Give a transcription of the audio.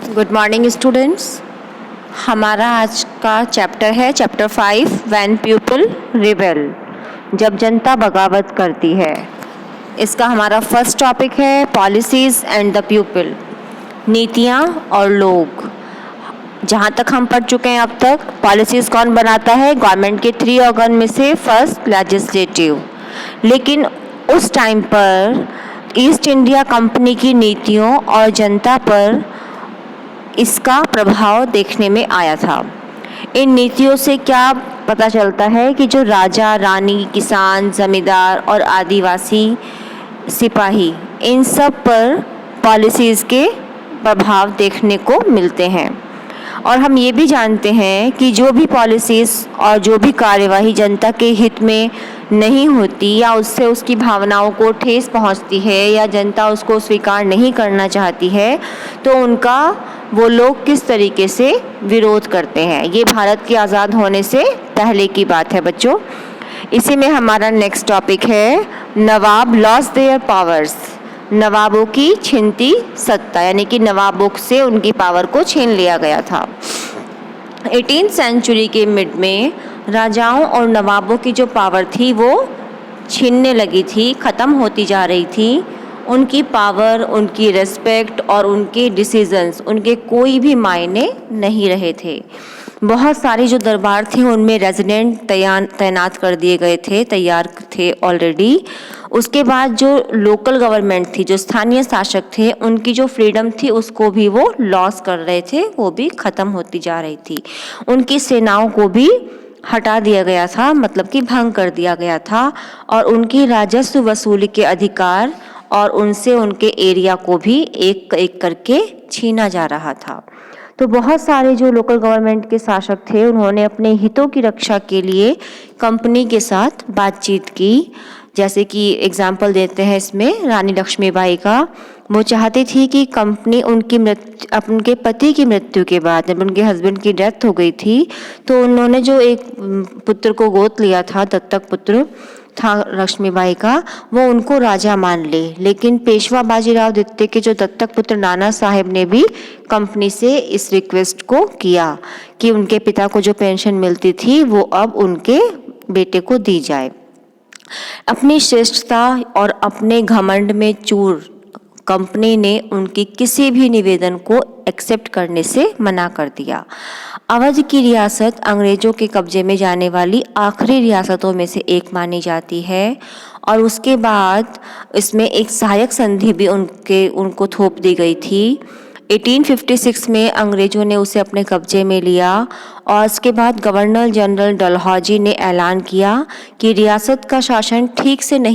Good morning students. हमारा आज का चैप्टर है चैप्टर 5 व्हेन पीपल रिबेल, जब जनता बगावत करती है। इसका हमारा फर्स्ट टॉपिक है पॉलिसीज़ एंड द पीपल, नीतियाँ और लोग। जहाँ तक हम पढ़ चुके हैं अब तक, पॉलिसीज़ कौन बनाता है? गवर्नमेंट के 3 ऑर्गन में से फर्स्ट लेजिस्लेटिव। लेकिन उस टाइम पर ईस्ट इंडिया कंपनी की नीतियों और जनता पर इसका प्रभाव देखने में आया था। इन नीतियों से क्या पता चलता है कि जो राजा, रानी, किसान, जमींदार और आदिवासी सिपाही, इन सब पर पॉलिसीज़ के प्रभाव देखने को मिलते हैं। और हम ये भी जानते हैं कि जो भी पॉलिसीज़ और जो भी कार्यवाही जनता के हित में नहीं होती या उससे उसकी भावनाओं को ठेस पहुंचती है या जनता उसको स्वीकार नहीं करना चाहती है, तो उनका वो लोग किस तरीके से विरोध करते हैं। ये भारत के आज़ाद होने से पहले की बात है बच्चों। इसी में हमारा नेक्स्ट टॉपिक है नवाब लॉस्ट देयर पावर्स, नवाबों की छिनती सत्ता, यानी कि नवाबों से उनकी पावर को छीन लिया गया था। 18th सेंचुरी के मिड में राजाओं और नवाबों की जो पावर थी वो छीनने लगी थी, ख़त्म होती जा रही थी। उनकी पावर, उनकी रिस्पेक्ट और उनके डिसीजंस, उनके कोई भी मायने नहीं रहे थे। बहुत सारे जो दरबार थे उनमें रेजिडेंट तैनात कर दिए गए थे, तैयार थे ऑलरेडी। उसके बाद जो लोकल गवर्नमेंट थी, जो स्थानीय शासक थे, उनकी जो फ्रीडम थी उसको भी वो लॉस कर रहे थे, वो भी ख़त्म होती जा रही थी। उनकी सेनाओं को भी हटा दिया गया था, मतलब कि भंग कर दिया गया था, और उनकी राजस्व वसूली के अधिकार और उनसे उनके एरिया को भी एक एक करके छीना जा रहा था। तो बहुत सारे जो लोकल गवर्नमेंट के शासक थे उन्होंने अपने हितों की रक्षा के लिए कंपनी के साथ बातचीत की। जैसे कि एग्जाम्पल देते हैं इसमें रानी लक्ष्मीबाई का। वो चाहती थी कि कंपनी उनके पति की मृत्यु के बाद, जब उनके हस्बैंड की डेथ हो गई थी, तो उन्होंने जो एक पुत्र को गोद लिया था, दत्तक पुत्र था लक्ष्मीबाई का, वो उनको राजा मान ले। लेकिन पेशवा बाजीराव द्वितीय के जो दत्तक पुत्र नाना साहेब ने भी कंपनी से इस रिक्वेस्ट को किया कि उनके पिता को जो पेंशन मिलती थी वो अब उनके बेटे को दी जाए। अपनी श्रेष्ठता और अपने घमंड में चूर कंपनी ने उनकी किसी भी निवेदन को एक्सेप्ट करने से मना कर दिया। अवध की रियासत अंग्रेजों के कब्जे में जाने वाली आखिरी रियासतों में से एक मानी जाती है, और उसके बाद इसमें एक सहायक संधि भी उनको थोप दी गई थी। 1856 में अंग्रेजों ने उसे अपने कब्जे में लिया, और इसके बाद गवर्नर जनरल डलहौजी ने ऐलान किया कि रियासत का शासन ठीक से नहीं